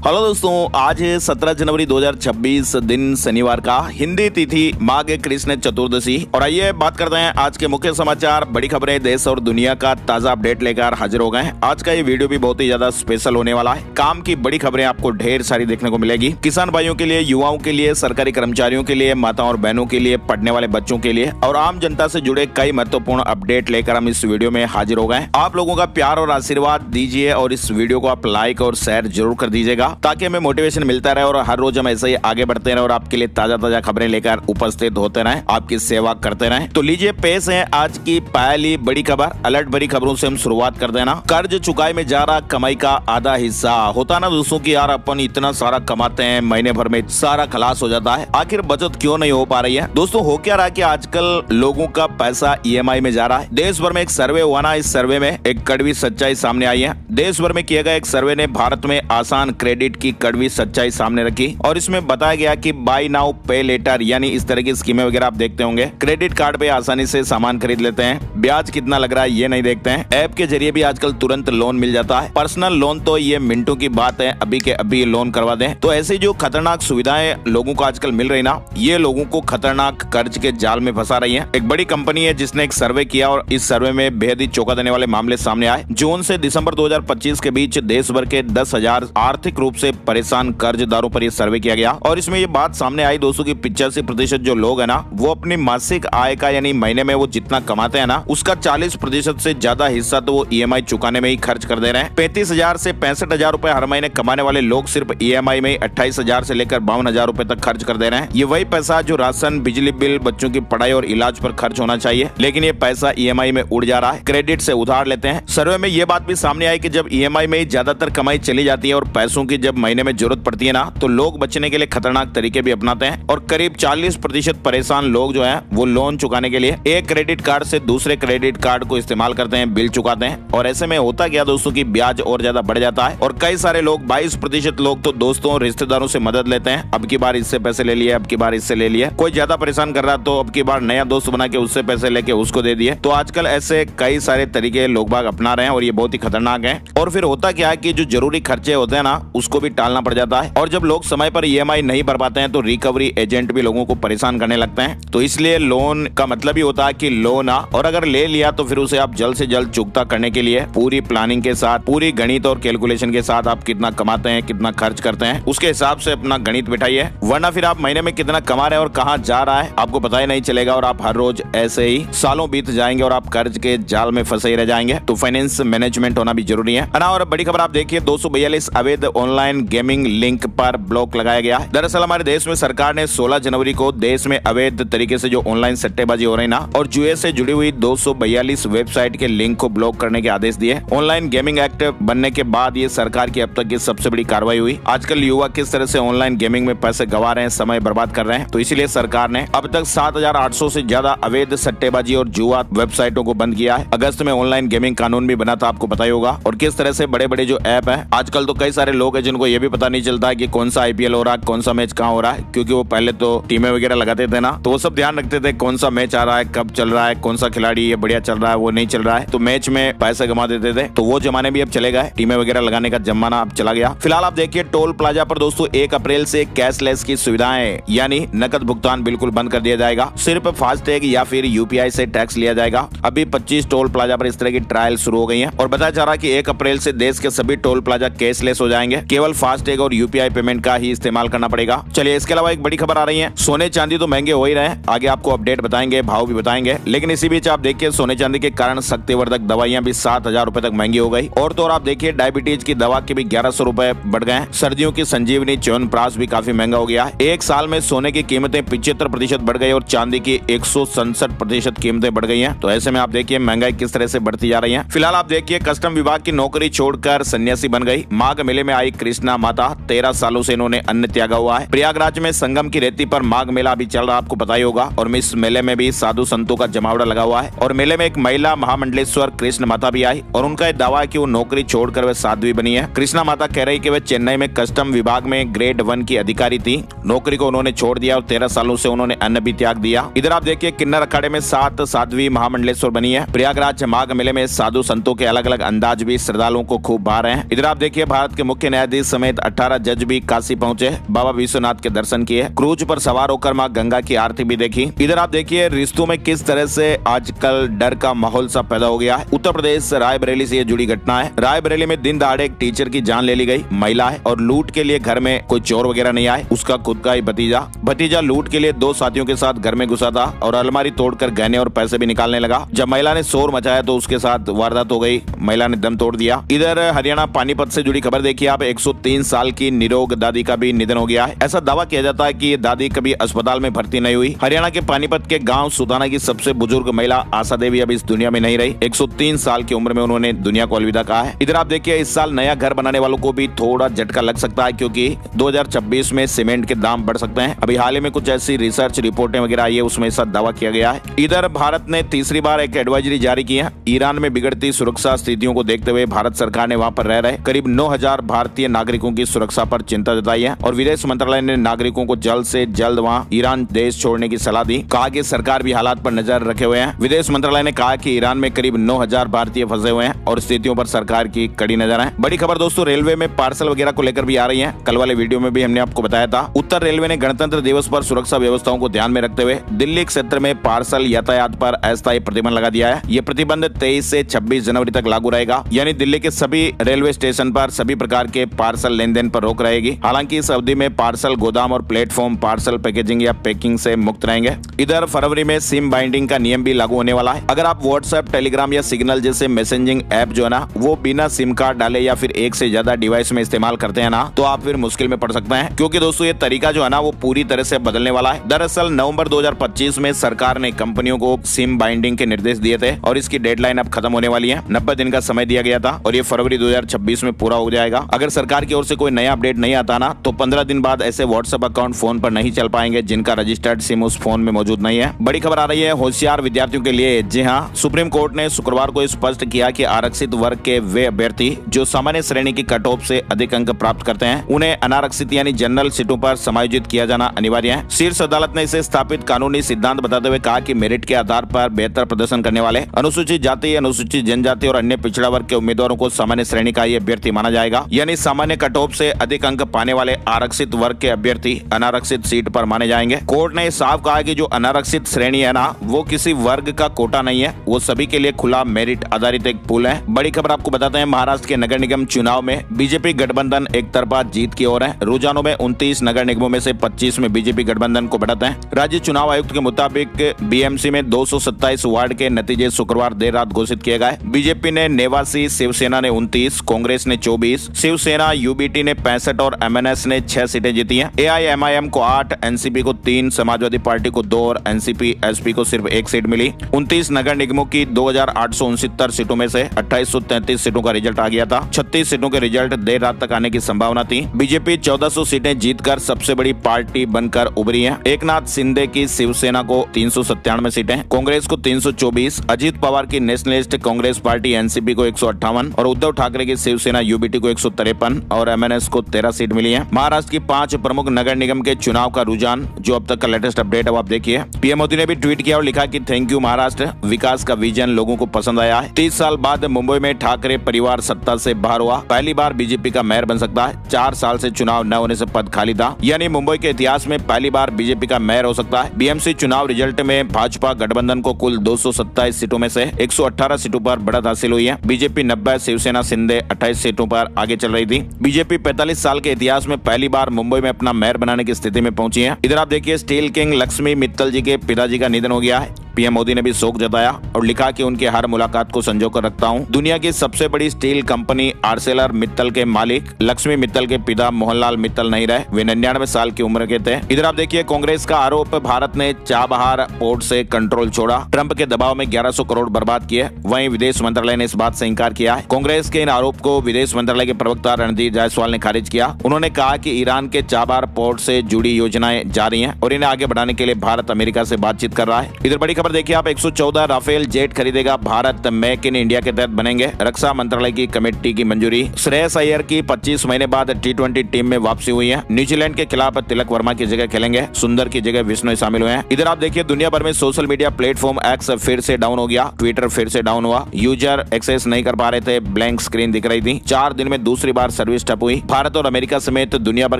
Hello दोस्तों, आज है 17 जनवरी 2026 दिन शनिवार का, हिंदी तिथि माघ कृष्ण चतुर्दशी। और आइए बात करते हैं आज के मुख्य समाचार, बड़ी खबरें देश और दुनिया का ताजा अपडेट लेकर हाजिर हो गए हैं। आज का ये वीडियो भी बहुत ही ज्यादा स्पेशल होने वाला है। काम की बड़ी खबरें आपको ढेर सारी देखने को मिलेगी। किसान भाइयों के लिए, युवाओं के लिए, सरकारी कर्मचारियों के लिए, माताओं और बहनों के लिए, पढ़ने वाले बच्चों के लिए और आम जनता से जुड़े कई महत्वपूर्ण अपडेट लेकर हम इस वीडियो में हाजिर हो गए। आप लोगों का प्यार और आशीर्वाद दीजिए और इस वीडियो को आप लाइक और शेयर जरूर कर दीजिएगा ताकि हमें मोटिवेशन मिलता रहे और हर रोज हम ऐसे ही आगे बढ़ते रहे और आपके लिए ताजा ताजा खबरें लेकर उपस्थित होते रहे, आपकी सेवा करते रहे। तो लीजिए पेश है आज की पहली बड़ी खबर। अलर्ट बड़ी खबरों से हम शुरुआत कर देना। कर्ज चुकाई में जा रहा कमाई का आधा हिस्सा। होता ना दोस्तों की यार अपन इतना सारा कमाते हैं, महीने भर में सारा खलास हो जाता है, आखिर बचत क्यों नहीं हो पा रही है। दोस्तों हो क्या रहा है कि आजकल लोगों का पैसा ईएमआई में जा रहा है। देश भर में एक सर्वे हुआ ना, इस सर्वे में एक कड़वी सच्चाई सामने आई है। देश भर में किया गया एक सर्वे ने भारत में आसान क्रेडिट की कड़वी सच्चाई सामने रखी और इसमें बताया गया कि बाय नाउ पे लेटर यानी इस तरह की स्कीमें वगैरह आप देखते होंगे। क्रेडिट कार्ड पे आसानी से सामान खरीद लेते हैं, ब्याज कितना लग रहा है ये नहीं देखते हैं। ऐप के जरिए भी आजकल तुरंत लोन मिल जाता है। पर्सनल लोन तो ये मिनटों की बात है, अभी के अभी लोन करवा दें। तो ऐसी जो खतरनाक सुविधाएं लोगों को आजकल मिल रही ना, ये लोगों को खतरनाक कर्ज के जाल में फंसा रही है। एक बड़ी कंपनी है जिसने एक सर्वे किया और इस सर्वे में बेहद ही चौंका देने वाले मामले सामने आए। जून से दिसंबर 2025 के बीच देश भर के 10,000 आर्थिक रूप से परेशान कर्जदारों पर यह सर्वे किया गया और इसमें ये बात सामने आई दोस्तों की 85% जो लोग है ना, वो अपनी मासिक आय का यानी महीने में वो जितना कमाते हैं ना, उसका 40% से ज्यादा हिस्सा तो वो ईएमआई चुकाने में ही खर्च कर दे रहे हैं। 35,000 से 65,000 रुपए हर महीने कमाने वाले लोग सिर्फ ईएमआई में 28,000 से लेकर 52,000 रुपए तक खर्च कर दे रहे हैं। ये वही पैसा जो राशन, बिजली बिल, बच्चों की पढ़ाई और इलाज पर खर्च होना चाहिए, लेकिन ये पैसा ईएमआई में उड़ जा रहा है। क्रेडिट से उधार लेते हैं। सर्वे में ये बात भी सामने आई कि जब ईएमआई में ज्यादातर कमाई चली जाती है और पैसों की जब महीने में जरूरत पड़ती है ना, तो लोग बचने के लिए खतरनाक तरीके भी अपनाते हैं और करीब 40% परेशान लोग जो हैं वो लोन चुकाने के लिए एक क्रेडिट कार्ड से दूसरे क्रेडिट कार्ड को इस्तेमाल करते हैं, बिल चुकाते हैं। और ऐसे में होता क्या दोस्तों की ब्याज और ज्यादा बढ़ जाता है और कई सारे लोग 22% लोग तो दोस्तों और रिश्तेदारों से मदद लेते हैं। अब की बार इससे पैसे ले लिए, अब की बार इससे ले लिए। कोई ज्यादा परेशान कर रहा तो अब की बार नया दोस्त बना के उससे पैसे लेके उसको दे दिए। तो आजकल ऐसे कई सारे तरीके लोग बाग अपना रहे हैं और ये बहुत ही खतरनाक है। और फिर होता क्या है कि जो जरूरी खर्चे होते हैं ना, उसको भी टालना पड़ जाता है और जब लोग समय पर ईएमआई नहीं भर पाते हैं तो रिकवरी एजेंट भी लोगों को परेशान करने लगते हैं। तो इसलिए लोन का मतलब ही होता है कि लोन और अगर ले लिया तो फिर उसे आप जल्द से जल्द चुकता करने के लिए पूरी प्लानिंग के साथ, पूरी गणित और कैलकुलेशन के साथ आप कितना कमाते हैं, कितना खर्च करते हैं, उसके हिसाब से अपना गणित बिठाइए, वरना फिर आप महीने में कितना कमा रहे हैं और कहाँ जा रहा है आपको पता ही नहीं चलेगा और आप हर रोज ऐसे ही सालों बीत जाएंगे और आप कर्ज के जाल में फंसे ही रह जाएंगे। तो फाइनेंस मैनेजमेंट होना भी जरूरी है ना। और बड़ी खबर आप देखिए, 242 अवैध ऑनलाइन गेमिंग लिंक पर ब्लॉक लगाया गया। दरअसल हमारे देश में सरकार ने 16 जनवरी को देश में अवैध तरीके से जो ऑनलाइन सट्टेबाजी हो रही ना और जुए से जुड़ी हुई 242 वेबसाइट के लिंक को ब्लॉक करने के आदेश दिए। ऑनलाइन गेमिंग एक्ट बनने के बाद ये सरकार की अब तक की सबसे बड़ी कार्रवाई हुई। आजकल युवा किस तरह से ऑनलाइन गेमिंग में पैसे गंवा रहे हैं, समय बर्बाद कर रहे हैं, तो इसीलिए सरकार ने अब तक 7,800 से ज्यादा अवैध सट्टेबाजी और जुआ वेबसाइटों को बंद किया है। अगस्त में ऑनलाइन गेमिंग कानून भी बना था, आपको पता ही होगा। और किस तरह से बड़े बड़े जो ऐप है, आजकल तो कई सारे लोग हैं जिनको ये भी पता नहीं चलता है कि कौन सा आईपीएल हो रहा है, कौन सा मैच कहाँ हो रहा है, क्योंकि वो पहले तो टीमें वगैरह लगाते थे ना, तो वो सब ध्यान रखते थे कौन सा मैच आ रहा है, कब चल रहा है, कौन सा खिलाड़ी ये बढ़िया चल रहा है, वो नहीं चल रहा है, तो मैच में पैसे गंवा देते थे। तो वो जमाने भी अब चले गए, टीमें वगैरह लगाने का जमाना अब चला गया। फिलहाल आप देखिए टोल प्लाजा पर दोस्तों 1 अप्रैल से कैशलेस की सुविधाएं यानी नकद भुगतान बिल्कुल बंद कर दिया जाएगा। सिर्फ फास्टैग या फिर यूपीआई से टैक्स लिया जाएगा। अभी 25 टोल प्लाजा पर इस तरह की ट्रायल शुरू हो गई है और बताया जा रहा है कि 1 अप्रैल से देश के सभी टोल प्लाजा कैशलेस हो जाएंगे। केवल फास्टैग और यूपीआई पेमेंट का ही इस्तेमाल करना पड़ेगा। चलिए इसके अलावा एक बड़ी खबर आ रही है, सोने चांदी तो महंगे हो ही रहे हैं, आगे आपको अपडेट बताएंगे, भाव भी बताएंगे, लेकिन इसी बीच आप देखिए सोने चांदी के कारण शक्तिवर्धक दवाइयां भी 7,000 रुपए तक महंगी हो गई। और तो और आप देखिए डायबिटीज की दवा के भी 1,100 रुपए बढ़ गए। सर्दियों की संजीवनी च्यवनप्राश भी काफी महंगा हो गया है। एक साल में सोने की कीमतें 75% बढ़ गई और चांदी की 167% कीमतें बढ़ गई हैं। तो ऐसे में आप देखिए महंगाई किस तरह से बढ़ती जा रही है। फिलहाल आप देखिए कस्टम विभाग की नौकरी छोड़कर सन्यासी बन गई। माघ मेले में आई कृष्णा माता, 13 सालों से इन्होंने अन्न त्यागा हुआ है। प्रयागराज में संगम की रेती पर माघ मेला अभी चल रहा, आपको पता ही होगा। और इस मेले में भी साधु संतों का जमावड़ा लगा हुआ है और मेले में एक महिला महामंडलेश्वर कृष्ण माता भी आई और उनका यह दावा है कि वो नौकरी छोड़कर वे साध्वी बनी है। कृष्णा माता कह रही कि वे चेन्नई में कस्टम विभाग में ग्रेड 1 की अधिकारी थी। नौकरी को उन्होंने छोड़ दिया और 13 सालों से उन्होंने अन्न भी त्याग दिया। इधर आप देखिए किन्नर अखाड़े में 7 साध्वी महामंडलेश्वर बनी है। प्रयागराज माघ मेले में साधु संतों के अलग अलग अंदाज भी श्रद्धालुओं को खूब भा रहे हैं। इधर आप देखिए भारत के मुख्य न्यायाधीश न्यायाधीश समेत 18 जज भी काशी पहुंचे, बाबा विश्वनाथ के दर्शन किए, क्रूज पर सवार होकर मां गंगा की आरती भी देखी। इधर आप देखिए रिश्तों में किस तरह से आजकल डर का माहौल सा पैदा हो गया है। उत्तर प्रदेश रायबरेली से ये जुड़ी घटना है। रायबरेली में दिन दहाड़े एक टीचर की जान ले ली गई, महिला है और लूट के लिए घर में कोई चोर वगैरह नहीं आए, उसका खुद का ही भतीजा लूट के लिए 2 साथियों के साथ घर में घुसा था और अलमारी तोड़कर गहने और पैसे भी निकालने लगा। जब महिला ने शोर मचाया तो उसके साथ वारदात हो गई, महिला ने दम तोड़ दिया। इधर हरियाणा पानीपत से जुड़ी खबर देखिए आप, 103 साल की निरोग दादी का भी निधन हो गया है। ऐसा दावा किया जाता है कि ये दादी कभी अस्पताल में भर्ती नहीं हुई। हरियाणा के पानीपत के गांव सुदाना की सबसे बुजुर्ग महिला आशा देवी अब इस दुनिया में नहीं रही। 103 साल की उम्र में उन्होंने दुनिया को अलविदा कहा है। इधर आप देखिए इस साल नया घर बनाने वालों को भी थोड़ा झटका लग सकता है, क्योंकि 2026 में सीमेंट के दाम बढ़ सकते हैं। अभी हाल ही में कुछ ऐसी रिसर्च रिपोर्टें वगैरह आई है, उसमें ऐसा दावा किया गया है। इधर भारत ने तीसरी बार एक एडवाइजरी जारी की है। ईरान में बिगड़ती सुरक्षा स्थितियों को देखते हुए भारत सरकार ने वहां पर रह रहे करीब 9000 भारतीय नागरिकों की सुरक्षा पर चिंता जताई है और विदेश मंत्रालय ने नागरिकों को जल्द से जल्द वहां ईरान देश छोड़ने की सलाह दी। कहा कि सरकार भी हालात पर नजर रखे हुए है। विदेश मंत्रालय ने कहा कि ईरान में करीब 9000 भारतीय फंसे हुए हैं और स्थितियों पर सरकार की कड़ी नजर है। बड़ी खबर दोस्तों रेलवे में पार्सल वगैरह को लेकर भी आ रही है। कल वाले वीडियो में भी हमने आपको बताया था। उत्तर रेलवे ने गणतंत्र दिवस पर सुरक्षा व्यवस्थाओं को ध्यान में रखते हुए दिल्ली क्षेत्र में पार्सल यातायात पर अस्थायी प्रतिबंध लगा दिया है। ये प्रतिबंध 23 से 26 जनवरी तक लागू रहेगा, यानी दिल्ली के सभी रेलवे स्टेशन पर सभी प्रकार के पार्सल लेन देन पर रोक रहेगी। हालांकि इस अवधि में पार्सल गोदाम और प्लेटफॉर्म पार्सल पैकेजिंग या पैकिंग से मुक्त रहेंगे। इधर फरवरी में सिम बाइंडिंग का नियम भी लागू होने वाला है। अगर आप व्हाट्सएप, टेलीग्राम या सिग्नल जैसे मैसेजिंग ऐप जो है ना वो बिना सिम कार्ड डाले या फिर एक से ज्यादा डिवाइस में इस्तेमाल करते हैं ना, तो आप फिर मुश्किल में पड़ सकते हैं, क्योंकि दोस्तों ये तरीका जो है ना वो पूरी तरह से बदलने वाला है। दरअसल नवंबर 2025 में सरकार ने कंपनियों को सिम बाइंडिंग के निर्देश दिए थे और इसकी डेडलाइन अब खत्म होने वाली है। 90 दिन का समय दिया गया था और ये फरवरी 2026 में पूरा हो जाएगा। अगर सरकार की ओर से कोई नया अपडेट नहीं आता ना, तो 15 दिन बाद ऐसे व्हाट्सएप अकाउंट फोन पर नहीं चल पाएंगे जिनका रजिस्टर्ड सिम उस फोन में मौजूद नहीं है। बड़ी खबर आ रही है होशियार विद्यार्थियों के लिए। जी हाँ, सुप्रीम कोर्ट ने शुक्रवार को स्पष्ट किया कि आरक्षित वर्ग के वे अभ्यर्थी जो सामान्य श्रेणी की कट ऑफ से अधिक अंक प्राप्त करते हैं उन्हें अनारक्षित यानी जनरल सीटों पर समायोजित किया जाना अनिवार्य है। शीर्ष अदालत ने इसे स्थापित कानूनी सिद्धांत बताते हुए कहा कि मेरिट के आधार पर बेहतर प्रदर्शन करने वाले अनुसूचित जाति, अनुसूचित जनजाति और अन्य पिछड़ा वर्ग के उम्मीदवारों को सामान्य श्रेणी का ये अभ्यर्थी माना जाएगा, यानी सामान्य कट ऑफ से अधिक अंक पाने वाले आरक्षित वर्ग के अभ्यर्थी अनारक्षित सीट पर माने जाएंगे। कोर्ट ने साफ कहा कि जो अनारक्षित श्रेणी है ना वो किसी वर्ग का कोटा नहीं है, वो सभी के लिए खुला मेरिट आधारित एक पूल है। बड़ी खबर आपको बताते हैं महाराष्ट्र के नगर निगम चुनाव में बीजेपी गठबंधन एक तरफा जीत की ओर है। रुझानों में 29 नगर निगमों में से 25 में बीजेपी गठबंधन को बढ़त है। राज्य चुनाव आयुक्त के मुताबिक बीएमसी में 227 वार्ड के नतीजे शुक्रवार देर रात घोषित किए गए। बीजेपी ने 89, शिवसेना ने 29, कांग्रेस ने 24, शिवसेना यूबीटी ने 65 और एमएनएस ने 6 सीटें जीती हैं। एआईएमआईएम को 8, एनसीपी को 3, समाजवादी पार्टी को 2 और एनसीपी एसपी को सिर्फ 1 सीट मिली। 29 नगर निगमों की 2869 सीटों में से 2833 सीटों का रिजल्ट आ गया था। 36 सीटों के रिजल्ट देर रात तक आने की संभावना थी। बीजेपी 1400 सीटें जीतकर सबसे बड़ी पार्टी बनकर उभरी है। एकनाथ शिंदे की शिवसेना को 397 सीटें, कांग्रेस को 324, अजीत पवार की नेशनलिस्ट कांग्रेस पार्टी एनसीपी को 158 और उद्धव ठाकरे की शिवसेना यूबीटी को 153 और एमएनएस को 13 सीट मिली है। महाराष्ट्र की 5 प्रमुख नगर निगम के चुनाव का रुझान जो अब तक का लेटेस्ट अपडेट है वो आप देखिए। पीएम मोदी ने भी ट्वीट किया और लिखा कि थैंक यू महाराष्ट्र, विकास का विजन लोगों को पसंद आया है। 30 साल बाद मुंबई में ठाकरे परिवार सत्ता से बाहर हुआ, पहली बार बीजेपी का मेयर बन सकता है। 4 साल से चुनाव न होने से पद खाली था, यानी मुंबई के इतिहास में पहली बार बीजेपी का मेयर हो सकता है। बीएमसी चुनाव रिजल्ट में भाजपा गठबंधन को कुल 227 सीटों में से 118 सीटों पर बढ़त हासिल हुई है। बीजेपी 90, शिवसेना शिंदे 28 सीटों पर आगे चल रही थी। बीजेपी 45 साल के इतिहास में पहली बार मुंबई में अपना मेयर बनाने की स्थिति में पहुंची है। इधर आप देखिए स्टील किंग लक्ष्मी मित्तल जी के पिताजी का निधन हो गया है। पीएम मोदी ने भी शोक जताया और लिखा कि उनके हर मुलाकात को संजो कर रखता हूं। दुनिया की सबसे बड़ी स्टील कंपनी आर्सेलर मित्तल के मालिक लक्ष्मी मित्तल के पिता मोहनलाल मित्तल नहीं रहे, वे 99 साल की उम्र के थे। इधर आप देखिए कांग्रेस का आरोप, भारत ने चाबहार पोर्ट से कंट्रोल छोड़ा, ट्रंप के दबाव में 1100 करोड़ बर्बाद किए। वहीं विदेश मंत्रालय ने इस बात से इंकार किया है। कांग्रेस के इन आरोप को विदेश मंत्रालय के प्रवक्ता रणदीप जायसवाल ने खारिज किया। उन्होंने कहा कि ईरान के चाबहार पोर्ट से जुड़ी योजनाएं जारी हैं और इन्हें आगे बढ़ाने के लिए भारत अमेरिका से बातचीत कर रहा है। इधर बड़ी खबर देखिए आप, 114 राफेल जेट खरीदेगा भारत, मेक इन इंडिया के तहत बनेंगे। रक्षा मंत्रालय की कमेटी की मंजूरी। श्रेयस अय्यर की 25 महीने बाद T20 टीम में वापसी हुई है। न्यूजीलैंड के खिलाफ तिलक वर्मा की जगह खेलेंगे, सुंदर की जगह विष्णु शामिल हुए हैं। इधर आप देखिए दुनिया भर में सोशल मीडिया प्लेटफॉर्म एक्स फिर से डाउन हो गया, ट्विटर फिर से डाउन हुआ, यूजर एक्सेस नहीं कर पा रहे थे, ब्लैंक स्क्रीन दिख रही थी। 4 दिन में दूसरी बार सर्विस ठप हुई। भारत और अमेरिका समेत दुनिया भर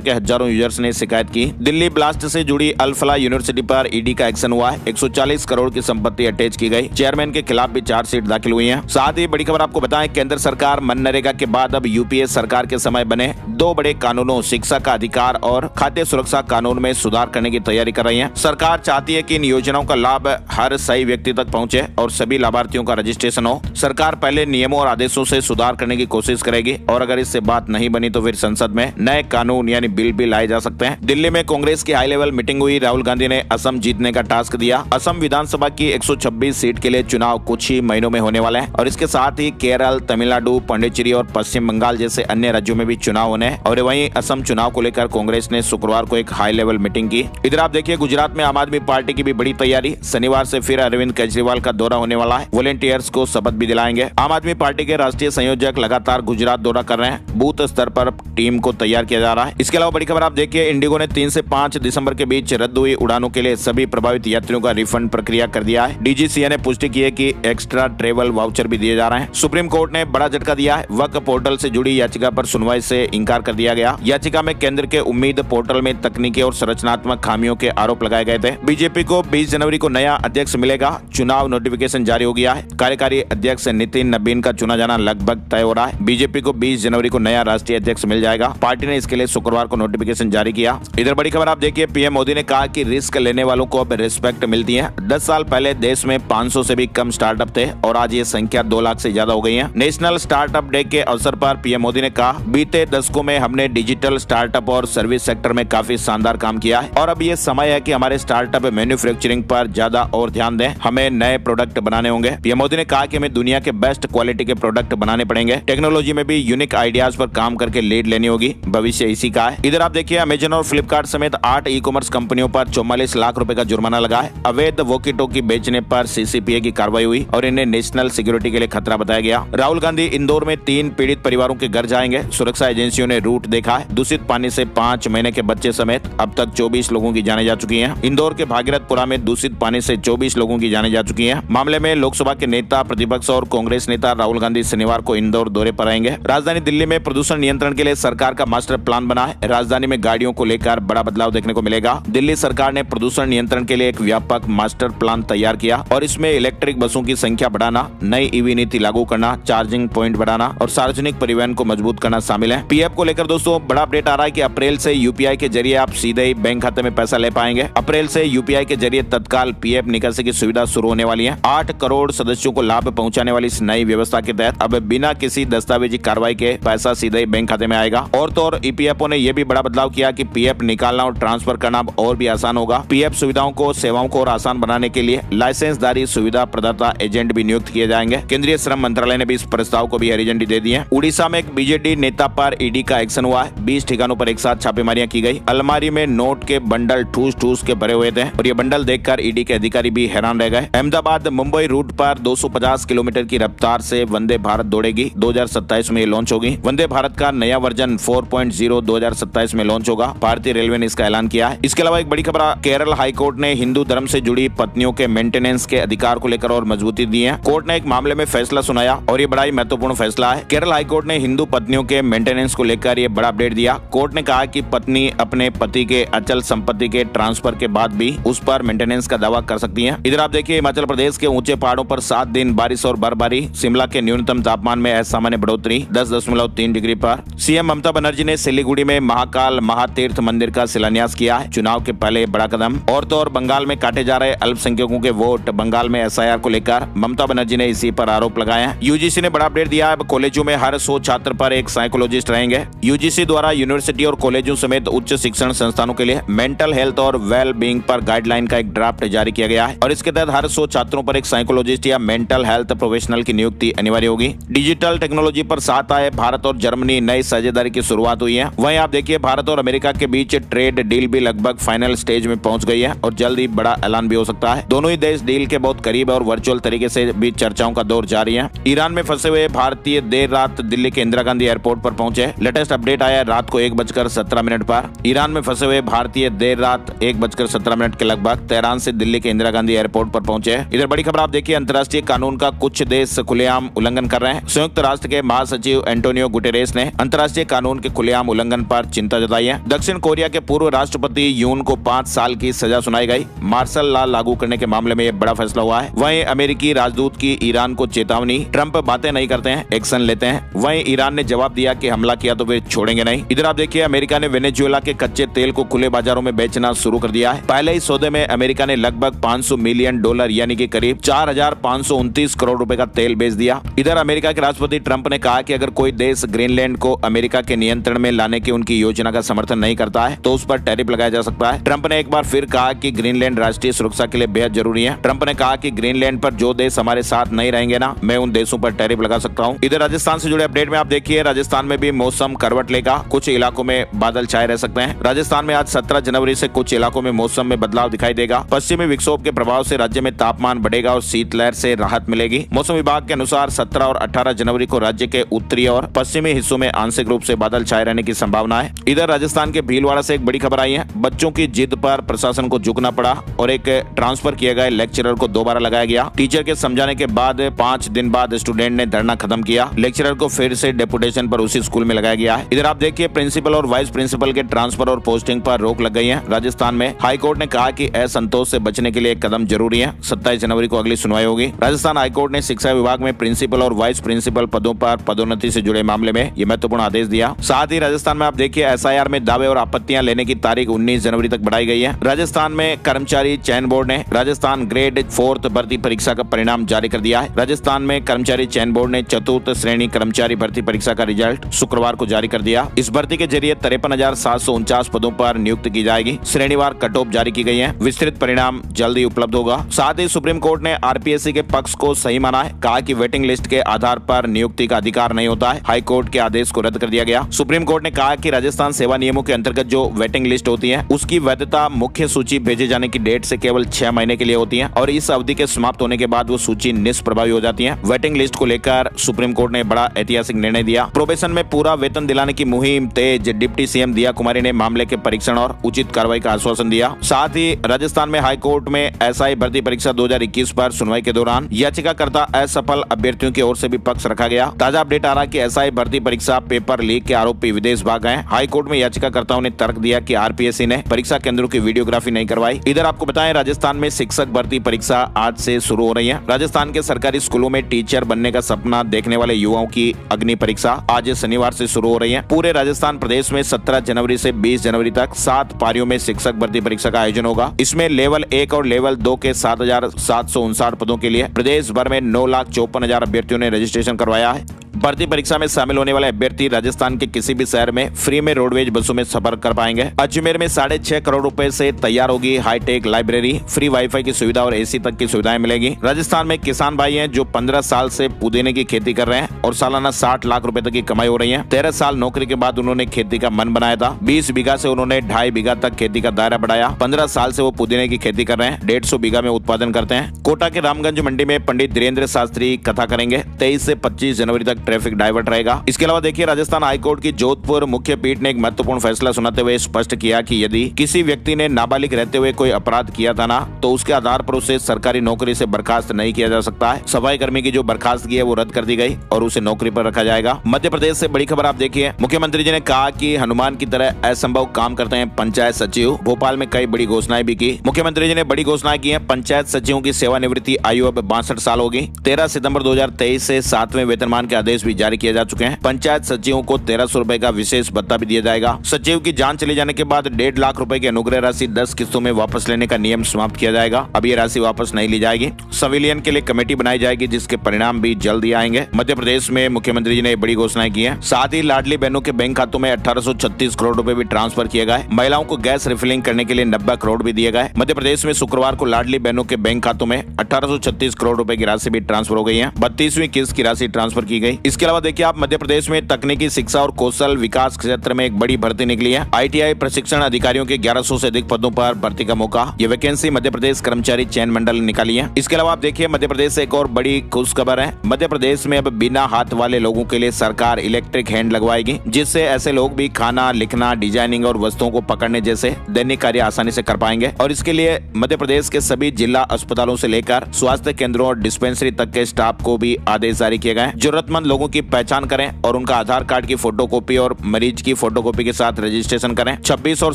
के हजारों यूजर्स ने शिकायत की। दिल्ली ब्लास्ट से जुड़ी अल-फलाह यूनिवर्सिटी पर ईडी का एक्शन हुआ है। 140 करोड़ की संपत्ति अटैच की गई। चेयरमैन के खिलाफ भी चार्जशीट दाखिल हुई है। साथ ही बड़ी खबर आपको बताएं, केंद्र सरकार मनरेगा के बाद अब यूपीए सरकार के समय बने 2 बड़े कानूनों शिक्षा का अधिकार और खाद्य सुरक्षा कानून में सुधार करने की तैयारी कर रही है। सरकार चाहती है कि इन योजनाओं का लाभ हर सही व्यक्ति तक पहुंचे और सभी लाभार्थियों का रजिस्ट्रेशन हो। सरकार पहले नियमों और आदेशों से सुधार करने की कोशिश करेगी और अगर इससे बात नहीं बनी तो फिर संसद में नए कानून यानी बिल भी लाए जा सकते हैं। दिल्ली में कांग्रेस की हाई लेवल मीटिंग हुई। राहुल गांधी ने असम जीतने का टास्क दिया। असम विधानसभा की 126 सीट के लिए चुनाव कुछ ही महीनों में होने वाले हैं और इसके साथ ही केरल, तमिलनाडु, पांडिचेरी और पश्चिम बंगाल जैसे अन्य राज्यों में भी चुनाव होने हैं। और वहीं असम चुनाव को लेकर कांग्रेस ने शुक्रवार को एक हाई लेवल मीटिंग की। इधर आप देखिए गुजरात में आम आदमी पार्टी की भी बड़ी तैयारी। शनिवार से फिर अरविंद केजरीवाल का दौरा होने वाला है। वॉलेंटियर्स को शपथ भी दिलाएंगे। आम आदमी पार्टी के राष्ट्रीय संयोजक लगातार गुजरात दौरा कर रहे हैं। बूथ स्तर पर टीम को तैयार किया जा रहा है। इसके अलावा बड़ी खबर आप देखिए, इंडिगो ने 3 से 5 दिसंबर के बीच रद्द हुई उड़ानों के लिए सभी प्रभावित यात्रियों का रिफंड प्रक्रिया कर दिया है। डीजीसीए ने पुष्टि की है कि एक्स्ट्रा ट्रेवल वाउचर भी दिए जा रहे हैं। सुप्रीम कोर्ट ने बड़ा झटका दिया है। वक्फ पोर्टल से जुड़ी याचिका पर सुनवाई से इंकार कर दिया गया। याचिका में केंद्र के उम्मीद पोर्टल में तकनीकी और संरचनात्मक खामियों के आरोप लगाए गए थे। बीजेपी को 20 जनवरी को नया अध्यक्ष मिलेगा। चुनाव नोटिफिकेशन जारी हो गया है। कार्यकारी अध्यक्ष नितिन नबीन का चुना जाना लगभग तय हो रहा है। बीजेपी को 20 जनवरी को नया राष्ट्रीय अध्यक्ष मिल जाएगा। पार्टी ने इसके लिए शुक्रवार को नोटिफिकेशन जारी किया। इधर बड़ी खबर आप देखिए, पीएम मोदी ने कहा कि रिस्क लेने वालों को अब रिस्पेक्ट मिलती है। 10 साल पहले देश में 500 से भी कम स्टार्टअप थे और आज ये संख्या 2 लाख से ज्यादा हो गई है। नेशनल स्टार्टअप डे के अवसर पर पीएम मोदी ने कहा, बीते दशकों में हमने डिजिटल स्टार्टअप और सर्विस सेक्टर में काफी शानदार काम किया है और अब ये समय है कि हमारे स्टार्टअप मैन्युफैक्चरिंग पर ज्यादा और ध्यान दें। हमें नए प्रोडक्ट बनाने होंगे। पीएम मोदी ने कहा कि हमें दुनिया के बेस्ट क्वालिटी के प्रोडक्ट बनाने पड़ेंगे। टेक्नोलॉजी में भी यूनिक आइडियाज पर काम करके लीड लेनी होगी। भविष्य इसी का है। इधर आप देखिए, अमेजन और फ्लिपकार्ट समेत 8 ई-कॉमर्स कंपनियों पर 44 लाख रुपए का जुर्माना लगा है। अवैध वॉकी टॉकी बेचने पर सीसीपीए की कार्रवाई हुई और इन्हें नेशनल सिक्योरिटी के लिए खतरा बताया गया। राहुल गांधी इंदौर में 3 पीड़ित परिवारों के घर जाएंगे। सुरक्षा एजेंसियों ने रूट देखा है। दूषित पानी से 5 महीने के बच्चे समेत अब तक 24 लोगों की जानें जा चुकी हैं। इंदौर के भागीरथपुरा में दूषित पानी से 24 लोगों की जानें जा चुकी हैं। मामले में लोकसभा के नेता, प्रतिपक्ष और कांग्रेस नेता राहुल गांधी शनिवार को इंदौर दौरे पर आएंगे। राजधानी दिल्ली में प्रदूषण नियंत्रण के लिए सरकार का मास्टर प्लान बना है। राजधानी में गाड़ियों को लेकर बड़ा बदलाव देखने को मिलेगा। दिल्ली सरकार ने प्रदूषण नियंत्रण के लिए एक व्यापक मास्टर प्लान तैयार किया और इसमें इलेक्ट्रिक बसों की संख्या बढ़ाना, नई ईवी नीति लागू करना, चार्जिंग पॉइंट बढ़ाना और सार्वजनिक परिवहन को मजबूत करना शामिल है। पीएफ को लेकर दोस्तों बड़ा अपडेट आ रहा है कि अप्रैल से यूपीआई के जरिए आप सीधे ही बैंक खाते में पैसा ले पाएंगे। अप्रैल से यूपीआई के जरिए तत्काल पीएफ निकासी की सुविधा शुरू होने वाली है। 8 करोड़ सदस्यों को लाभ पहुंचाने वाली इस नई व्यवस्था के तहत अब बिना किसी दस्तावेजी कार्रवाई के पैसा सीधे ही बैंक खाते में आएगा। और तो और ईपीएफओ ने यह भी बड़ा बदलाव किया कि पीएफ निकालना और ट्रांसफर करना अब और भी आसान होगा। पीएफ सुविधाओं को, सेवाओं को और आसान बनाने के लिए लाइसेंसदारी सुविधा प्रदाता एजेंट भी नियुक्त किए जाएंगे। केंद्रीय श्रम मंत्रालय ने भी इस प्रस्ताव को भी हरी झंडी दे दी है। उड़ीसा में एक बीजेडी नेता पर ईडी का एक्शन हुआ है। 20 ठिकानों पर एक साथ छापेमारियां की गई। अलमारी में नोट के बंडल ठूस ठूस के भरे हुए थे और ये बंडल देखकर ईडी के अधिकारी भी हैरान रह गए। अहमदाबाद मुंबई रूट पर 250 किलोमीटर की रफ्तार से वंदे भारत दौड़ेगी। 2027 में लॉन्च होगी। वंदे भारत का नया वर्जन 4.0 2027 में लॉन्च होगा। भारतीय रेलवे ने इसका ऐलान किया है। इसके अलावा एक बड़ी खबर, केरल हाईकोर्ट ने हिंदू धर्म से जुड़ी पत्नियों के मेंटेनेंस के अधिकार को लेकर और मजबूती दी है। कोर्ट ने एक मामले में फैसला सुनाया और ये बड़ा ही महत्वपूर्ण फैसला है। केरल हाईकोर्ट ने हिंदू पत्नियों के मेंटेनेंस को लेकर ये बड़ा अपडेट दिया। कोर्ट ने कहा कि पत्नी अपने पति के अचल संपत्ति के ट्रांसफर के बाद भी उस पर मेंटेनेंस का दावा कर सकती है। इधर आप देखिए, हिमाचल प्रदेश के ऊंचे पहाड़ों पर 7 दिन बारिश और बर्फबारी। शिमला के न्यूनतम तापमान में असामान्य बढ़ोतरी 10.3 डिग्री पर। सीएम ममता बनर्जी ने सिलीगुड़ी में महाकाल महातीर्थ मंदिर का शिलान्यास किया है। चुनाव के पहले बड़ा कदम। और तो और बंगाल में काटे जा रहे अल्पसंख्यकों के वोट। बंगाल में एसआईआर को लेकर ममता बनर्जी ने इसी पर आरोप लगाए हैं। यूजीसी ने बड़ा अपडेट दिया है। अब कॉलेजों में हर 100 छात्र पर एक साइकोलॉजिस्ट रहेंगे। यूजीसी द्वारा यूनिवर्सिटी और कॉलेजों समेत उच्च शिक्षण संस्थानों के लिए मेंटल हेल्थ और वेल बीइंग पर गाइडलाइन का एक ड्राफ्ट जारी किया गया है और इसके तहत हर 100 छात्रों पर एक साइकोलॉजिस्ट या मेंटल हेल्थ प्रोफेशनल की नियुक्ति अनिवार्य होगी। डिजिटल टेक्नोलॉजी पर साथ आए भारत और जर्मनी नई साझेदारी की शुरुआत हुई है। वहीं आप देखिए, भारत और अमेरिका के बीच ट्रेड डील भी लगभग फाइनल स्टेज में पहुंच गई है और जल्द ही बड़ा ऐलान भी हो सकता है। दोनों ही देश डील के बहुत करीब है और वर्चुअल तरीके से भी चर्चाओं का दौर जारी है। ईरान में फंसे हुए भारतीय देर रात दिल्ली के इंदिरा गांधी एयरपोर्ट पर पहुंचे। लेटेस्ट अपडेट आया रात को 1:17 पर। ईरान में फंसे हुए भारतीय देर रात 1:17 के लगभग तेहरान से दिल्ली के इंदिरा गांधी एयरपोर्ट पर पहुंचे। इधर बड़ी खबर आप देखिए, अंतर्राष्ट्रीय कानून का कुछ देश खुलेआम उल्लंघन कर रहे हैं। संयुक्त राष्ट्र के महासचिव एंटोनियो गुटेरेस ने अंतर्राष्ट्रीय कानून के खुलेआम उल्लंघन पर चिंता जताई है। दक्षिण कोरिया के पूर्व राष्ट्रपति यून को 5 साल की सजा सुनाई गई। मार्शल लॉ लागू करने के मामले में यह बड़ा फैसला हुआ है। वहीं अमेरिकी राजदूत की ईरान को चेतावनी, ट्रंप बातें नहीं करते हैं, एक्शन लेते हैं। वहीं ईरान ने जवाब दिया कि हमला किया तो वे छोड़ेंगे नहीं। इधर आप देखिए, अमेरिका ने वेनेजुएला के कच्चे तेल को खुले बाजारों में बेचना शुरू कर दिया है। पहले ही सौदे में अमेरिका ने लगभग $500 मिलियन यानी कि करीब 4,529 करोड़ रुपए का तेल बेच दिया। इधर अमेरिका के राष्ट्रपति ट्रंप ने कहा कि अगर कोई देश ग्रीनलैंड को अमेरिका के नियंत्रण में लाने की उनकी योजना का समर्थन नहीं करता है तो उस पर टैरिफ लगाया जा सकता है। ट्रंप ने एक बार फिर कहा कि ग्रीनलैंड राष्ट्रीय सुरक्षा के लिए बेहद जरूरी है। ट्रंप ने कहा कि ग्रीनलैंड पर जो देश हमारे साथ नहीं रहेंगे ना, मैं उन देशों पर टैरिफ लगा सकता हूँ। इधर राजस्थान से जुड़े अपडेट में आप देखिए, राजस्थान में भी मौसम करवट लेगा। कुछ इलाकों में बादल छाए रह सकते हैं। राजस्थान में आज 17 जनवरी से कुछ इलाकों में मौसम में बदलाव दिखाई देगा। पश्चिमी विक्षोभ के प्रभाव से राज्य में तापमान बढ़ेगा और शीतलहर से राहत मिलेगी। मौसम विभाग के अनुसार 17 और 18 जनवरी को राज्य के उत्तरी और पश्चिमी हिस्सों में आंशिक रूप से बादल छाए रहने की संभावना है। इधर राजस्थान के भीलवाड़ा से एक बड़ी खबर आई है। बच्चों की जिद पर प्रशासन को झुकना पड़ा और एक ट्रांसफर किए गए लेक्चरर को दोबारा लगाया गया। टीचर के समझाने के बाद 5 दिन बाद स्टूडेंट ने धरना खत्म किया। लेक्चरर को फिर से डेपुटेशन पर उसी स्कूल में लगाया गया है। इधर आप देखिए, प्रिंसिपल और वाइस प्रिंसिपल के ट्रांसफर और पोस्टिंग पर रोक लग गई है। राजस्थान में हाईकोर्ट ने कहा कि असंतोष से बचने के लिए एक कदम जरूरी है। 27 जनवरी को अगली सुनवाई होगी। राजस्थान हाईकोर्ट ने शिक्षा विभाग में प्रिंसिपल और वाइस प्रिंसिपल पदों पर पदोन्नति से जुड़े मामले में यह महत्वपूर्ण आदेश दिया। साथ ही राजस्थान में आप देखिए, एसआईआर में दावे और आपत्तियां लेने की तारीख 19 जनवरी तक बढ़ाई गई है। राजस्थान में कर्मचारी चयन बोर्ड ने राजस्थान ग्रेड 4 भर्ती परीक्षा का परिणाम जारी कर दिया है। राजस्थान में कर्मचारी चयन बोर्ड ने 4th श्रेणी कर्मचारी भर्ती परीक्षा का रिजल्ट शुक्रवार को जारी कर दिया। इस भर्ती के जरिए 53,749 पदों पर नियुक्ति की जाएगी। श्रेणीवार कट ऑफ जारी की गई है। विस्तृत परिणाम जल्दी उपलब्ध होगा। साथ ही सुप्रीम कोर्ट ने आरपीएससी के पक्ष को सही माना है। कहा कि वेटिंग लिस्ट के आधार पर नियुक्ति का अधिकार नहीं होता है। हाई कोर्ट के आदेश को रद्द कर दिया गया। सुप्रीम कोर्ट ने कहा कि राजस्थान सेवा नियमों के अंतर्गत जो वेटिंग लिस्ट होती है उसकी वैधता मुख्य सूची भेजे जाने की डेट से केवल 6 महीने के लिए होती है और इस अवधि के समाप्त होने के बाद वो सूची निष्प्रभावी हो जाती है। वेटिंग लिस्ट को लेकर सुप्रीम कोर्ट ने बड़ा ऐतिहासिक निर्णय दिया। प्रोबेशन में पूरा वेतन दिलाने की मुहिम तेज। डिप्टी सीएम दिया कुमारी ने मामले के परीक्षण और उचित कार्रवाई का आश्वासन दिया। साथ ही राजस्थान में हाई कोर्ट में एसआई भर्ती परीक्षा 2021 पर सुनवाई के दौरान याचिकाकर्ता असफल अभ्यर्थियों की ओर से भी पक्ष रखा गया। ताजा अपडेट आ रहा है कि एसआई भर्ती परीक्षा पेपर लीक के आरोपी विदेश भाग गए। हाई कोर्ट में याचिकाकर्ताओं ने तर्क दिया कि आरपीएससी ने परीक्षा केंद्रों की वीडियोग्राफी नहीं करवाई। इधर आपको बताएं, राजस्थान में शिक्षक भर्ती परीक्षा आज से शुरू हो रही है। राजस्थान के सरकारी स्कूलों में टीचर बनने का सपना देखने वाले युवाओं की अग्नि परीक्षा आज शनिवार से शुरू हो रही है। पूरे राजस्थान प्रदेश में 17 जनवरी से 20 जनवरी तक 7 पारियों में शिक्षक भर्ती परीक्षा का आयोजन होगा। इसमें लेवल 1 और लेवल 2 के 7,759 पदों के लिए प्रदेश भर में 9,54,000 अभ्यर्थियों ने रजिस्ट्रेशन करवाया है। भर्ती परीक्षा में शामिल होने वाले अभ्यर्थी राजस्थान के किसी भी शहर में फ्री में रोडवेज बसों में सफर कर पाएंगे। अजमेर में 6.5 करोड़ रुपए से तैयार होगी हाईटेक लाइब्रेरी। फ्री वाईफाई की सुविधा और एसी तक की सुविधाएं मिलेगी। राजस्थान में किसान भाई हैं जो 15 साल से पुदीने की खेती कर रहे हैं और सालाना 60 लाख रुपए तक की कमाई हो रही है। 13 साल नौकरी के बाद उन्होंने खेती का मन बनाया था। 20 बीघा से उन्होंने 2.5 बीघा तक खेती का दायरा बढ़ाया। 15 साल से वो पुदीने की खेती कर रहे हैं। 150 बीघा में उत्पादन करते हैं। कोटा के रामगंज मंडी में पंडित धीरेन्द्र शास्त्री कथा करेंगे। 23 से 25 जनवरी तक ट्रैफिक डाइवर्ट रहेगा। इसके अलावा देखिए, राजस्थान हाईकोर्ट की जोधपुर मुख्य पीठ ने एक महत्वपूर्ण फैसला सुनाते हुए स्पष्ट किया कि यदि किसी व्यक्ति ने नाबालिग रहते हुए कोई अपराध किया था ना, तो उसके आधार पर उसे सरकारी नौकरी से बर्खास्त नहीं किया जा सकता है। सफाई कर्मी की जो बर्खास्तगी है वो रद्द कर दी गई और उसे नौकरी पर रखा जाएगा। मध्य प्रदेश से बड़ी खबर आप देखिए, मुख्यमंत्री जी ने कहा कि हनुमान की तरह असंभव काम करते हैं पंचायत सचिव। भोपाल में कई बड़ी घोषणाएं भी की। मुख्यमंत्री जी ने बड़ी घोषणाएं की है। पंचायत सचिवों की सेवानिवृत्ति आयु अब 62 साल होगी। 13 सितंबर 2023 से 7वें वेतनमान के आदेश भी जारी किए जा चुके हैं। पंचायत सचिवों को 1300 रुपए का विशेष भत्ता भी दिया जाएगा। सचिव की जान चले जाने के बाद 1.5 लाख रुपए की अनुग्रह राशि 10 किस्तों में वापस लेने का नियम समाप्त किया जाएगा। अब ये राशि वापस नहीं ली जाएगी। सिविलियन के लिए कमेटी बनाई जाएगी जिसके परिणाम भी जल्द ही आएंगे। मध्य प्रदेश में मुख्यमंत्री जी ने बड़ी घोषणाएं की है। साथ ही लाडली बहनों के बैंक खातों में 1836 करोड़ रुपए भी ट्रांसफर किए गए। महिलाओं को गैस रिफिलिंग करने के लिए 90 करोड़ भी दिए गए। मध्य प्रदेश में शुक्रवार को लाडली बहनों के बैंक खातों में 1836 करोड़ रुपए की राशि भी ट्रांसफर हो गई है। 32वीं किस्त की राशि ट्रांसफर की गई। इसके अलावा देखिए आप मध्य प्रदेश में तकनीकी शिक्षा और कौशल विकास क्षेत्र में एक बड़ी भर्ती निकली है। ITI प्रशिक्षण अधिकारियों के 1100 से अधिक पदों पर भर्ती का मौका। ये वैकेंसी मध्य प्रदेश कर्मचारी चयन मंडल ने निकाली है। इसके अलावा आप देखिए मध्य प्रदेश से एक और बड़ी खुश खबर है। मध्य प्रदेश में अब बिना हाथ वाले लोगों के लिए सरकार इलेक्ट्रिक हैंड लगवाएगी, जिससे ऐसे लोग भी खाना, लिखना, डिजाइनिंग और वस्तुओं को पकड़ने जैसे दैनिक कार्य आसानी से कर पाएंगे। और इसके लिए मध्य प्रदेश के सभी जिला अस्पतालों से लेकर स्वास्थ्य केंद्रों और डिस्पेंसरी तक के स्टाफ को भी आदेश जारी किए गए। जरूरतमंद लोगों की पहचान करें और उनका आधार कार्ड की फोटोकॉपी और मरीज की फोटोकॉपी के साथ रजिस्ट्रेशन करें। 26 और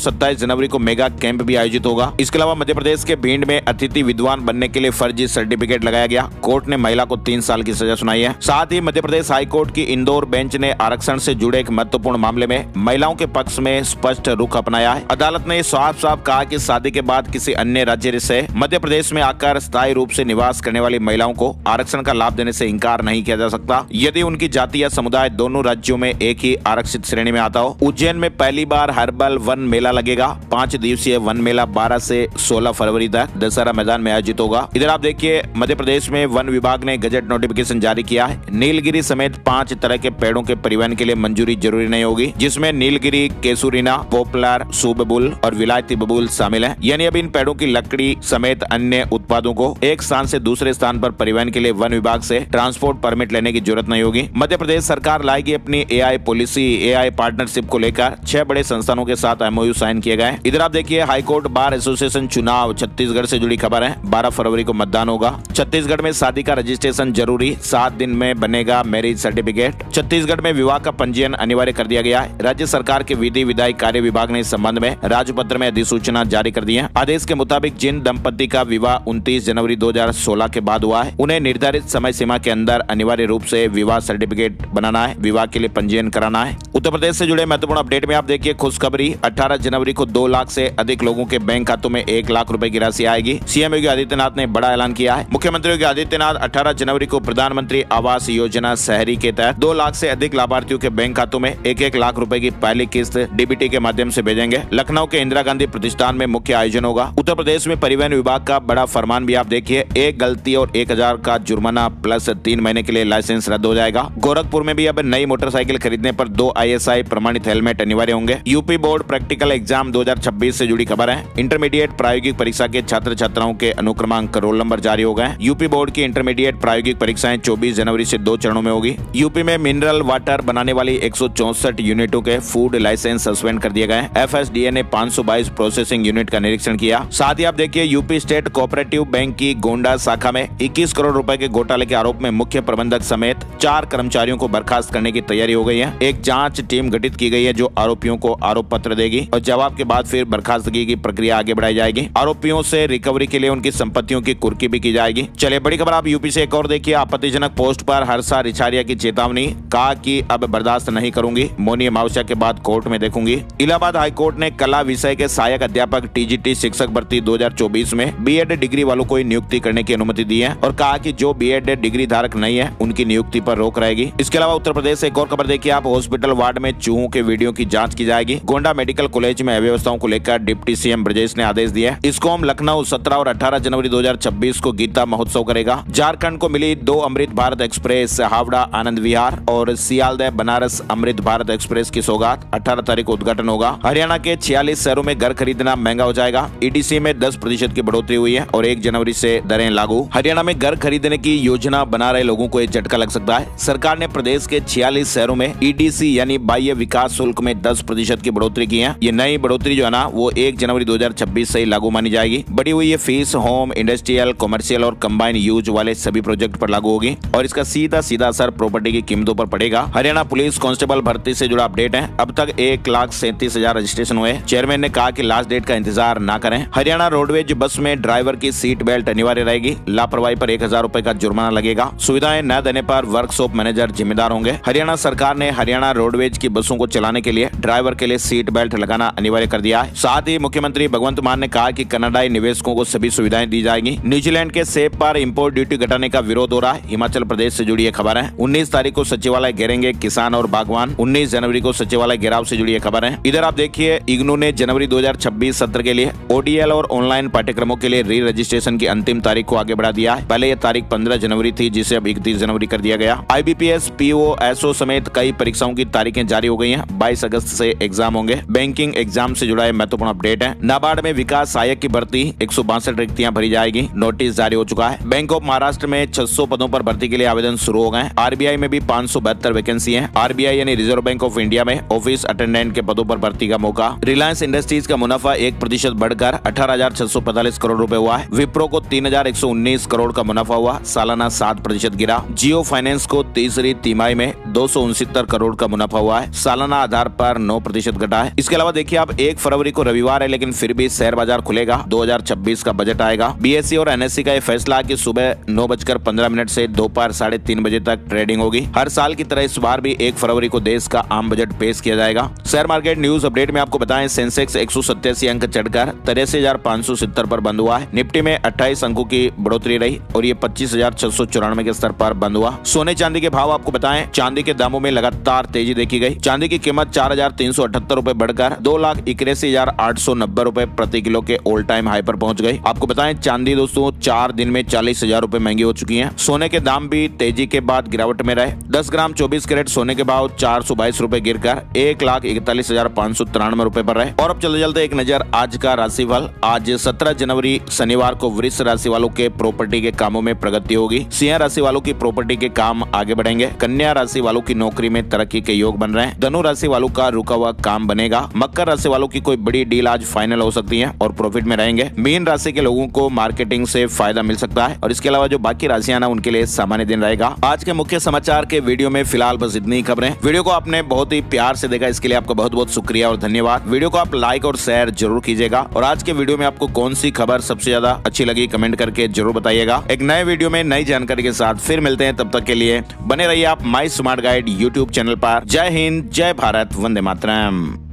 27 जनवरी को मेगा कैंप भी आयोजित होगा। इसके अलावा मध्य प्रदेश के भिंड में अतिथि विद्वान बनने के लिए फर्जी सर्टिफिकेट लगाया गया। कोर्ट ने महिला को 3 साल की सजा सुनाई है। साथ ही मध्य प्रदेश हाईकोर्ट की इंदौर बेंच ने आरक्षण से जुड़े एक महत्वपूर्ण मामले में महिलाओं के पक्ष में स्पष्ट रुख अपनाया है। अदालत ने साफ साफ कहा कि शादी के बाद किसी अन्य राज्य से मध्य प्रदेश में आकर स्थायी रूप से निवास करने वाली महिलाओं को आरक्षण का लाभ देने से इंकार नहीं किया जा सकता, यदि उनकी जाति या समुदाय दोनों राज्यों में एक ही आरक्षित श्रेणी में आता हो। उज्जैन में पहली बार हर्बल वन मेला लगेगा। 5 दिवसीय वन मेला 12 से 16 फरवरी तक दशहरा मैदान में आयोजित होगा। इधर आप देखिए मध्य प्रदेश में वन विभाग ने गजट नोटिफिकेशन जारी किया है। नीलगिरी समेत 5 तरह के पेड़ों के परिवहन के लिए मंजूरी जरूरी नहीं होगी, जिसमें नीलगिरी, केसुरीना, पोपलर, सुबबुल और विलायती बबूल शामिल है। यानी अब इन पेड़ों की लकड़ी समेत अन्य उत्पादों को एक स्थान से दूसरे स्थान पर परिवहन के लिए वन विभाग से ट्रांसपोर्ट परमिट लेने की जरूरत नहीं होगी। मध्य प्रदेश सरकार लाएगी अपनी AI पॉलिसी। AI पार्टनरशिप को लेकर 6 बड़े संस्थानों के साथ MOU साइन किए गए। इधर आप देखिए हाईकोर्ट बार एसोसिएशन चुनाव छत्तीसगढ़ से जुड़ी खबर है। 12 फरवरी को मतदान होगा। छत्तीसगढ़ में शादी का रजिस्ट्रेशन जरूरी, 7 दिन में बनेगा मैरिज सर्टिफिकेट। छत्तीसगढ़ में विवाह का पंजीयन अनिवार्य कर दिया गया है। राज्य सरकार के विधि विधायी कार्य विभाग ने इस संबंध में राजपत्र में अधिसूचना जारी कर दी है। आदेश के मुताबिक जिन दंपति का विवाह 29 जनवरी 2016 के बाद हुआ है, उन्हें निर्धारित समय सीमा के अंदर अनिवार्य रूप से विवाह सर्टिफिकेट बनाना है, विवाह के लिए पंजीयन कराना है। उत्तर प्रदेश से जुड़े महत्वपूर्ण अपडेट में आप देखिए खुशखबरी। 18 जनवरी को 2 लाख से अधिक लोगों के बैंक खातों में 1 लाख रुपए की राशि आएगी। सीएम योगी आदित्यनाथ ने बड़ा ऐलान किया है। मुख्यमंत्री योगी आदित्यनाथ 18 जनवरी को प्रधानमंत्री आवास योजना शहरी के तहत 2 लाख से अधिक लाभार्थियों के बैंक खातों में 1-1 लाख रुपए की पहली किस्त DBT के माध्यम से भेजेंगे। लखनऊ के इंदिरा गांधी प्रतिष्ठान में मुख्य आयोजन होगा। उत्तर प्रदेश में परिवहन विभाग का बड़ा फरमान भी आप देखिए। 1 गलती और 1000 का जुर्माना प्लस 3 महीने के लिए लाइसेंस रद्द हो जाएगा। गोरखपुर में भी अब नई मोटरसाइकिल खरीदने पर 2 ISI प्रमाणित हेलमेट अनिवार्य होंगे। यूपी बोर्ड प्रैक्टिकल एग्जाम 2026 से जुड़ी खबर है। इंटरमीडिएट प्रायोगिक परीक्षा के छात्र छात्राओं के अनुक्रमांक रोल नंबर जारी हो गए। यूपी बोर्ड की इंटरमीडिएट प्रायोगिक परीक्षाएं 24 जनवरी से 2 चरणों में होगी। यूपी में मिनरल वाटर बनाने वाली 164 यूनिटों के फूड लाइसेंस सस्पेंड कर दिए गए। FSDA ने 522 प्रोसेसिंग यूनिट का निरीक्षण किया। साथ ही आप देखिए यूपी स्टेट कोऑपरेटिव बैंक की गोंडा शाखा में 21 करोड़ रुपए के घोटाले के आरोप में मुख्य प्रबंधक समेत 4 कर्मचारियों को बर्खास्त करने की तैयारी हो गई है। एक जांच टीम गठित की गई है जो आरोपियों को आरोप पत्र देगी और जवाब के बाद फिर बर्खास्तगी की प्रक्रिया आगे बढ़ाई जाएगी। आरोपियों से रिकवरी के लिए उनकी संपत्तियों की कुर्की भी की जाएगी। चलिए बड़ी खबर आप यूपी से एक और देखिए। आपत्तिजनक पोस्ट पर हर्षा रिछारिया की चेतावनी, कहा कि अब बर्दाश्त नहीं करूंगी, मौनी अमावस्या के बाद कोर्ट में देखूंगी। इलाहाबाद हाईकोर्ट ने कला विषय के सहायक अध्यापक TGT शिक्षक भर्ती 2024 में BEd डिग्री वालों को नियुक्ति करने की अनुमति दी है और कहा कि जो BEd डिग्री धारक नहीं है उनकी नियुक्ति पर रोक रहेगी। इसके अलावा उत्तर प्रदेश से एक और खबर देखिए आप। हॉस्पिटल वार्ड में चूहों के वीडियो की जांच की जाएगी। गोंडा मेडिकल कॉलेज में अव्यवस्थाओं को लेकर डिप्टी CM ब्रजेश ने आदेश दिए। इसकोम लखनऊ 17 और 18 जनवरी 2026 को गीता महोत्सव करेगा। झारखंड को मिली 2 अमृत भारत एक्सप्रेस हावड़ा आनंद विहार और सियालदह बनारस अमृत भारत एक्सप्रेस की सौगात। 18 तारीख को उद्घाटन होगा। हरियाणा के 46 शहरों में घर खरीदना महंगा हो जाएगा। EDC में 10% की बढ़ोतरी हुई है और 1 जनवरी से दरें लागू। हरियाणा में घर खरीदने की योजना बना रहे लोगों को एक झटका लग सकता है। सरकार ने प्रदेश के 46 शहरों में EDC यानी बाह्य विकास शुल्क में 10% की बढ़ोतरी की है। ये नई बढ़ोतरी जो है ना वो 1 जनवरी 2026 से ही लागू मानी जाएगी। बढ़ी हुई ये फीस होम, इंडस्ट्रियल, कमर्शियल और कंबाइन यूज वाले सभी प्रोजेक्ट पर लागू होगी और इसका सीधा असर प्रॉपर्टी की कीमतों पर पड़ेगा। हरियाणा पुलिस कांस्टेबल भर्ती से जुड़ा अपडेट है। अब तक 1,37,000 रजिस्ट्रेशन हुए। चेयरमैन ने कहा कि लास्ट डेट का इंतजार न करें। हरियाणा रोडवेज बस में ड्राइवर की सीट बेल्ट अनिवार्य रहेगी। लापरवाही पर 1000 रुपए का जुर्माना लगेगा। सुविधाएं न देने पर वर्कशॉप मैनेजर जिम्मेदार होंगे। हरियाणा सरकार ने हरियाणा रोडवेज की बसों को चलाने के लिए ड्राइवर के लिए सीट बेल्ट लगाना अनिवार्य कर दिया है। साथ ही मुख्यमंत्री भगवंत मान ने कहा कि कनाडाई निवेशकों को सभी सुविधाएं दी जाएगी। न्यूजीलैंड के सेब पर इंपोर्ट ड्यूटी घटाने का विरोध हो रहा है। हिमाचल प्रदेश से जुड़ी खबर है। 19 तारीख को सचिवालय घेरेंगे किसान और बागवान। 19 जनवरी को सचिवालय घेराव से जुड़ी खबर है। इधर आप देखिए इग्नू ने जनवरी 2026 सत्र के लिए ODL और ऑनलाइन पाठ्यक्रमों के लिए री रजिस्ट्रेशन की अंतिम तारीख को आगे बढ़ा दिया है। पहले यह तारीख 15 जनवरी थी जिसे अब 31 जनवरी कर दिया गया। IBPS, PO, SO समेत कई परीक्षाओं की तारीखें जारी हो गई हैं। 22 अगस्त से एग्जाम होंगे। बैंकिंग एग्जाम से जुड़ा महत्वपूर्ण अपडेट है। नाबार्ड में विकास सहायक की भर्ती 162 रिक्तियां भरी जाएगी। नोटिस जारी हो चुका है। बैंक ऑफ महाराष्ट्र में 600 पदों पर भर्ती के लिए आवेदन शुरू हो गए। RBI में भी 572 वैकेंसी है। RBI यानी रिजर्व बैंक ऑफ इंडिया में ऑफिस अटेंडेंट के पदों पर भर्ती का मौका। रिलायंस इंडस्ट्रीज का मुनाफा 1% बढ़कर 18,645 करोड़ रुपए हुआ है। विप्रो को 3,119 करोड़ का मुनाफा हुआ, सालाना 7% गिरा। जियो फाइनेंस को तीसरी तिमाही में 269 करोड़ का मुनाफा हुआ है, सालाना आधार पर 9% घटा है। इसके अलावा देखिए आप 1 फरवरी को रविवार है, लेकिन फिर भी शेयर बाजार खुलेगा। 2026 का बजट आएगा। BSE और NSE का यह फैसला कि सुबह 9:15 से दोपहर 3:30 बजे तक ट्रेडिंग होगी। हर साल की तरह इस बार भी 1 फरवरी को देश का आम बजट पेश किया जाएगा। शेयर मार्केट न्यूज अपडेट में आपको बताएं, सेंसेक्स 187 अंक चढ़कर 83,570 पर बंद हुआ है। निफ्टी में 28 अंकों की बढ़ोतरी रही और ये 25,694 के स्तर पर बंद हुआ। सोने चांदी के भाव आपको बताएं, चांदी के दामों में लगातार तेजी देखी गई। चांदी की कीमत 4,378 रुपए बढ़कर 2,81,890 रुपए प्रति किलो के ऑल टाइम हाई पर पहुंच गई। आपको बताएं चांदी दोस्तों 4 दिन में 40,000 रुपए महंगी हो चुकी है। सोने के दाम भी तेजी के बाद गिरावट में रहे। 10 ग्राम 24 कैरेट सोने के भाव 422 रुपए गिरकर 1,41,593 रुपए पर रहे। और अब चलते चलते एक नजर आज का राशिफल। आज 17 जनवरी शनिवार को वृष राशि वालों के प्रॉपर्टी के कामों में प्रगति होगी। सिंह राशि वालों की प्रॉपर्टी के काम आगे बढ़ेंगे। कन्या राशि वालों की नौकरी में तरक्की के योग बन रहे हैं। धनु राशि वालों का रुका हुआ काम बनेगा। मकर राशि वालों की कोई बड़ी डील आज फाइनल हो सकती है और प्रॉफिट में रहेंगे। मीन राशि के लोगों को मार्केटिंग से फायदा मिल सकता है और इसके अलावा जो बाकी राशियां ना उनके लिए सामान्य दिन रहेगा। आज के मुख्य समाचार के वीडियो में फिलहाल बस इतनी खबरें। वीडियो को आपने बहुत ही प्यार से देखा, इसके लिए आपका बहुत बहुत शुक्रिया और धन्यवाद। वीडियो को आप लाइक और शेयर जरूर कीजिएगा और आज के वीडियो में आपको कौन सी खबर सबसे ज्यादा अच्छी लगी कमेंट करके जरूर बताइएगा। एक नए वीडियो में नई जानकारी के साथ फिर मिलते हैं, तब तक के लिए बने रहिए आप माई स्मार्ट गाइड यूट्यूब चैनल पर। जय हिंद, जय भारत, वंदे मातरम।